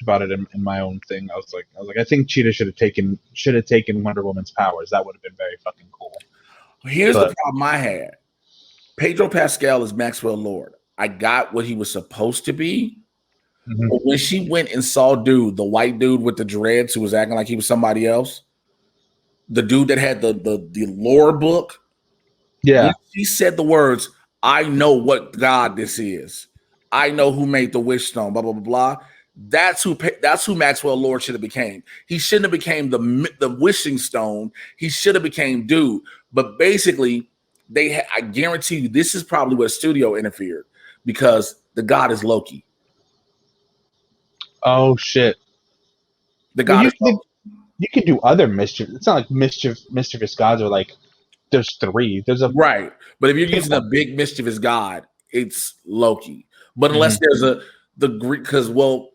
about it in my own thing. I was like, I think Cheetah should have taken Wonder Woman's powers. That would have been very fucking cool. Here's the problem I had. Pedro Pascal is Maxwell Lord. I got what he was supposed to be. But when she went and saw the white dude with the dreads who was acting like he was somebody else, the dude that had the lore book, when she said the words, "I know what god this is. I know who made the wish stone." Blah blah blah blah. That's who Maxwell Lord should have became. He shouldn't have became the wishing stone. He should have became dude. But basically, I guarantee you, this is probably where studio interfered, because the god is Loki. Oh shit! The god you can do other mischief. It's not like mischievous gods are like there's three. There's a right, but if you're using a big mischievous god, it's Loki. But unless there's the Greek, because well,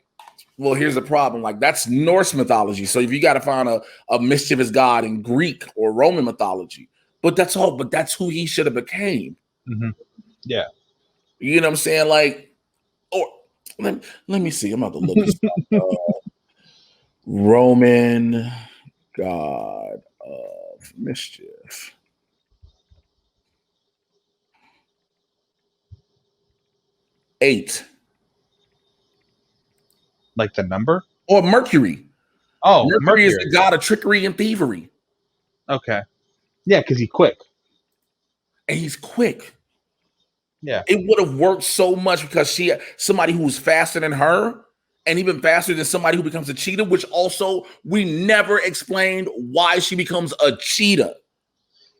here's the problem. Like, that's Norse mythology. So if you got to find a mischievous god in Greek or Roman mythology, but that's all. But that's who he should have became. Yeah, you know what I'm saying? Like, or let me see. I'm about to look this up. Roman god of mischief. Eight. Like the number? Or Mercury. Oh, Mercury is the god of trickery and thievery. Okay. Yeah, because he's quick. And he's quick. Yeah. It would have worked so much because somebody who was faster than her, and even faster than somebody who becomes a cheetah, which also we never explained why she becomes a cheetah.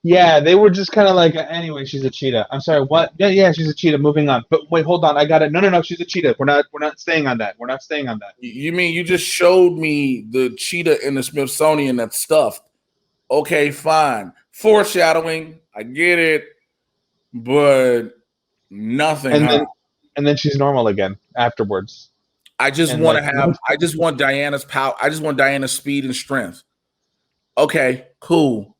Yeah, they were just kind of like, anyway, she's a cheetah. I'm sorry, what? Yeah, she's a cheetah. Moving on. But wait, hold on, I got it. No, she's a cheetah. We're not staying on that. We're not staying on that. You mean you just showed me the cheetah in the Smithsonian that's stuffed? Okay, fine. Foreshadowing, I get it, but nothing, And huh? then she's normal again afterwards. I just And want like, to have. I just want Diana's power. I just want Diana's speed and strength. Okay, cool.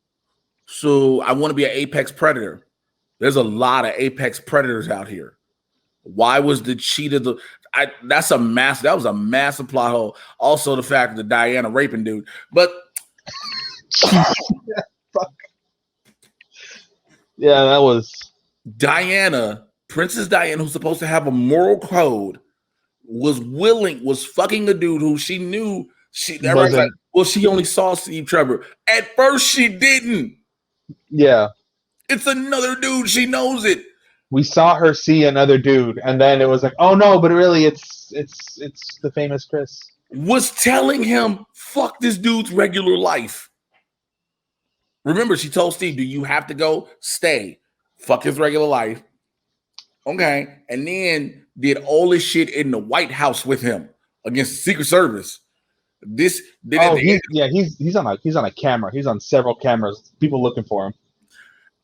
So I want to be an apex predator. There's a lot of apex predators out here. Why was the cheetah the? That's a mass. That was a massive plot hole. Also, the fact that Diana raping dude, but fuck. Yeah, that was Diana, Princess Diana, who's supposed to have a moral code, was fucking a dude who she knew everybody's like, well, she only saw Steve Trevor. At first, she didn't. Yeah. It's another dude. She knows it. We saw her see another dude, and then it was like, oh no, but really, it's the famous Chris. Was telling him, fuck this dude's regular life. Remember, she told Steve, do you have to go? Stay. Fuck his regular life. Okay. And then did all this shit in the White House with him against the Secret Service. He's on a camera. He's on several cameras. People looking for him.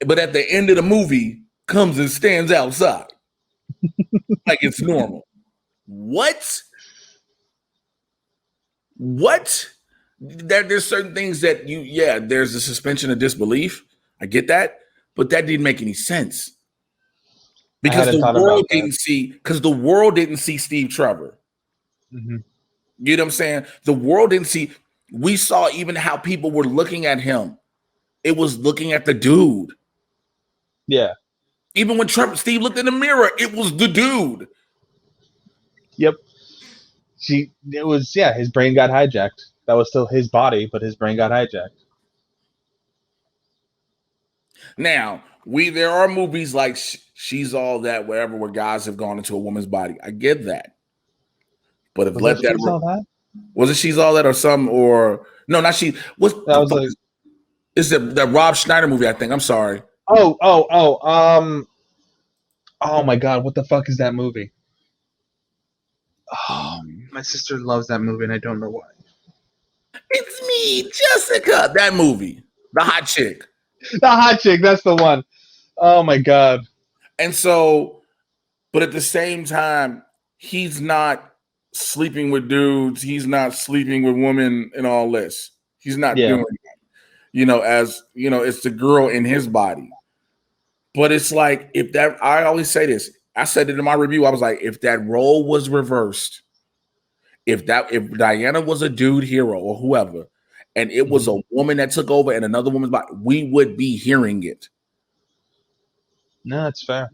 But at the end of the movie, comes and stands outside. Like it's normal. What? There's certain things that there's a suspension of disbelief. I get that, but that didn't make any sense. Because the world didn't see Steve Trevor. Mm-hmm. You know what I'm saying? The world didn't see. We saw even how people were looking at him. It was looking at the dude. Yeah. Even when Steve looked in the mirror, it was the dude. Yep. His brain got hijacked. That was still his body, but his brain got hijacked. Now, there are movies like She's All That, wherever, where guys have gone into a woman's body. I get that. But if was it She's All That or some, or no, not she. It's the Rob Schneider movie, I think. I'm sorry. Oh my God, what the fuck is that movie? Oh, my sister loves that movie, and I don't know why. It's me, Jessica. That movie, the hot chick. The hot chick, that's the one. Oh my God. And so, but at the same time, he's not sleeping with dudes. He's not sleeping with women and all this. He's not doing that. It's the girl in his body. But it's like, I always say this. I said it in my review. I was like, if that role was reversed, if Diana was a dude hero or whoever, and it was a woman that took over and another woman's body, we would be hearing it. No, that's fair.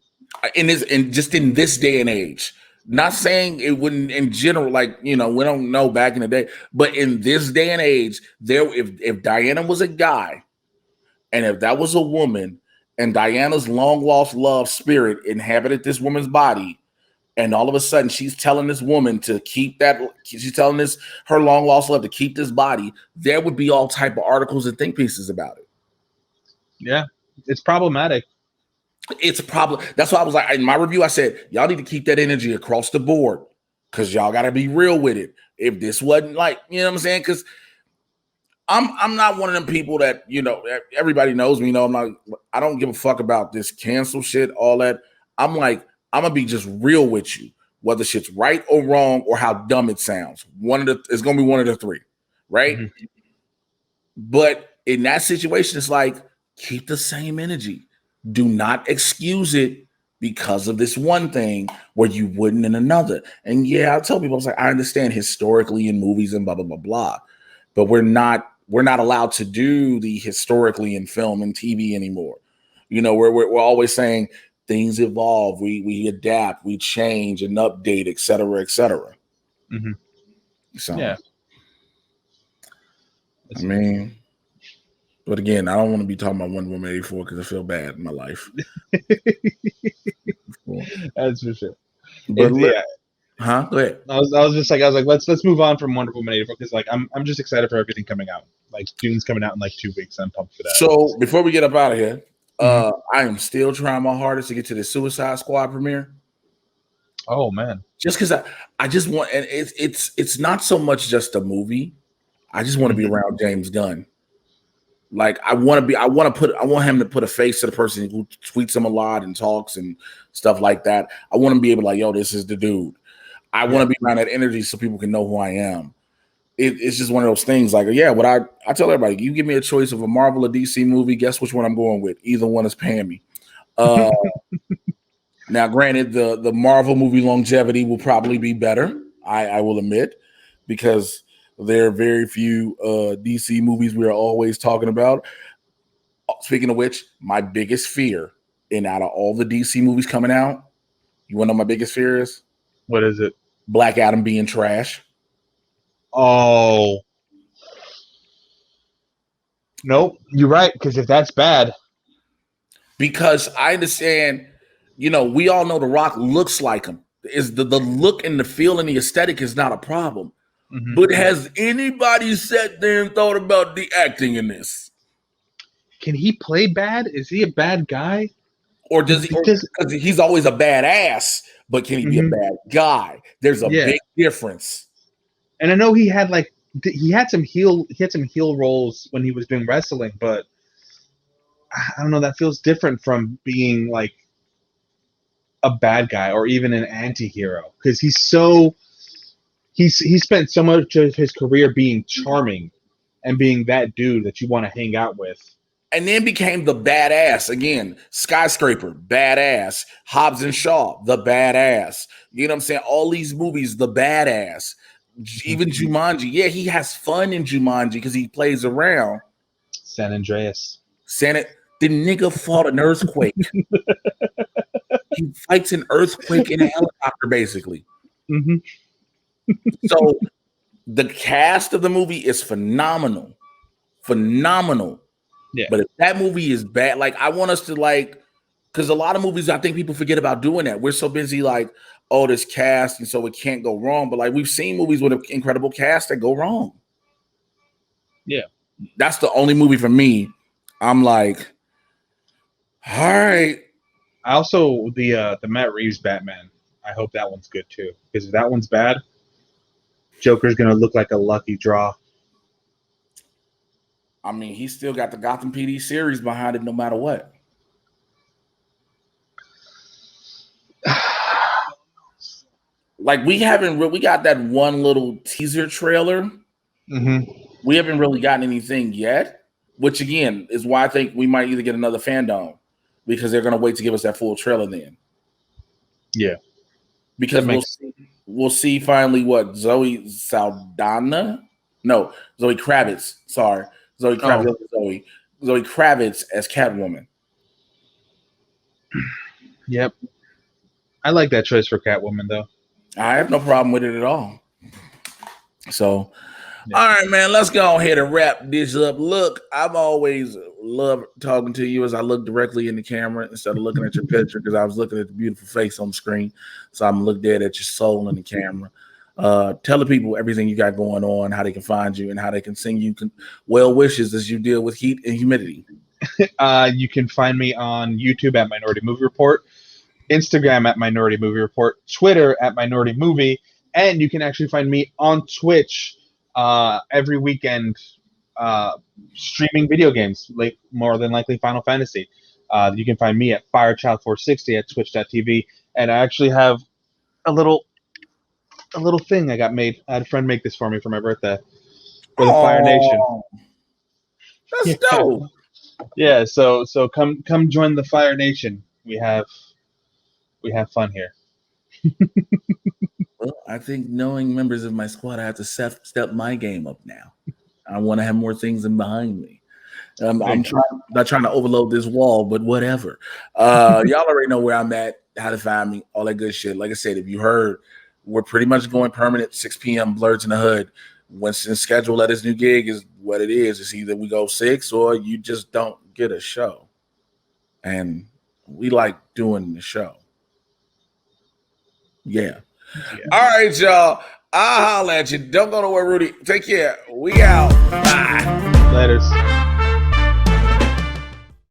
And just in this day and age, not saying it wouldn't in general, we don't know back in the day, but in this day and age, if Diana was a guy, and if that was a woman, and Diana's long lost love spirit inhabited this woman's body, and all of a sudden she's telling this woman to keep that, she's telling her long lost love to keep this body, there would be all type of articles and think pieces about it. Yeah, it's problematic. It's a problem. That's why I was like, in my review, I said, y'all need to keep that energy across the board because y'all got to be real with it. If this wasn't like, you know what I'm saying? Because I'm not one of them people that, everybody knows me, I don't give a fuck about this cancel shit, all that. I'm like, I'm going to be just real with you, whether shit's right or wrong or how dumb it sounds. It's going to be one of the three, right? Mm-hmm. But in that situation, it's like, keep the same energy. Do not excuse it because of this one thing where you wouldn't in another. And yeah, I tell people, I was like, I understand historically in movies and blah, blah, blah, blah. But we're not allowed to do the historically in film and TV anymore. We're always saying things evolve, we adapt, we change and update, et cetera, et cetera. Mm-hmm. So, yeah. I mean, but again, I don't want to be talking about Wonder Woman 84 because I feel bad in my life. That's for sure. But Huh? Go ahead. I was just like, let's move on from Wonder Woman 84 because like I'm just excited for everything coming out. Like Dune's coming out in like 2 weeks. I'm pumped for that. So before we get up out of here, Mhm. I am still trying my hardest to get to the Suicide Squad premiere. Oh man. Just because I just want, and it's not so much just a movie. I just want to be Mhm. around James Gunn. Like I want him to put a face to the person who tweets him a lot and talks and stuff like that. I want to be able to like, yo, this is the dude. I want to be around that energy so people can know who I am. It's just one of those things. Like, yeah, what I tell everybody, you give me a choice of a Marvel or DC movie, guess which one I'm going with? Either one is paying me. Uh, Now, granted, the Marvel movie longevity will probably be better. I will admit, because there are very few DC movies we are always talking about. Speaking of which, my biggest fear in out of all the DC movies coming out, you want to know my biggest fear is? What is it? Black Adam being trash. Oh. Nope. You're right. Because if that's bad, Because I understand, we all know The Rock looks like him. Is the look and the feel and the aesthetic is not a problem. Mhm. But has anybody sat there and thought about the acting in this? Can he play bad? Is he a bad guy? Or does he? Because he's always a badass, but can he be a bad guy? There's a big difference. And I know he had some heel roles when he was doing wrestling, but I don't know. That feels different from being like a bad guy or even an anti-hero because he spent so much of his career being charming and being that dude that you want to hang out with. And then became the badass again. Skyscraper, badass. Hobbs and Shaw, the badass. You know what I'm saying? All these movies, the badass. Even Jumanji. Yeah, he has fun in Jumanji because he plays around. San Andreas. The nigga fought an earthquake. He fights an earthquake in a helicopter, basically. Mm-hmm. So the cast of the movie is phenomenal. Phenomenal. Yeah. But if that movie is bad, like I want us to like, because a lot of movies, I think people forget about doing that. We're so busy like, oh, this cast, and so it can't go wrong. But like we've seen movies with an incredible cast that go wrong. Yeah. That's the only movie for me. I'm like, all right. Also, the Matt Reeves Batman. I hope that one's good too. Because if that one's bad, Joker's gonna look like a lucky draw. I mean, he's still got the Gotham PD series behind it, no matter what. Like we got that one little teaser trailer. Mm-hmm. We haven't really gotten anything yet, which again is why I think we might either get another fandom because they're going to wait to give us that full trailer then. Yeah, because we'll see finally what Zoe Saldana, no Zoe Kravitz. Sorry, Zoe Kravitz. Zoe Kravitz as Catwoman. Yep, I like that choice for Catwoman though. I have no problem with it at all. So, all right, man, let's go ahead and wrap this up. Look, I've always loved talking to you as I look directly in the camera instead of looking at your picture because I was looking at the beautiful face on the screen. So I'm looking dead at your soul in the camera. Tell the people everything you got going on, how they can find you, and how they can send you well wishes as you deal with heat and humidity. You can find me on YouTube at Minority Movie Report, Instagram at Minority Movie Report, Twitter at Minority Movie, and you can actually find me on Twitch every weekend streaming video games, like more than likely Final Fantasy. You can find me at Firechild460 at twitch.tv, and I actually have a little thing I got made. I had a friend make this for me for my birthday for the Fire Nation. That's dope. Yeah, so come join the Fire Nation. We have fun here. Well, I think knowing members of my squad, I have to step my game up now. I want to have more things in behind me. I'm not trying to overload this wall, but whatever. Y'all already know where I'm at, how to find me, all that good shit. Like I said, if you heard, we're pretty much going permanent 6 p.m. Blurs in the Hood. Winston's schedule at his new gig is what it is. It's either we go 6 or you just don't get a show. And we like doing the show. Yeah. All right, y'all. I'll holler at you. Don't go nowhere, Rudy. Take care. We out. Bye. Laters.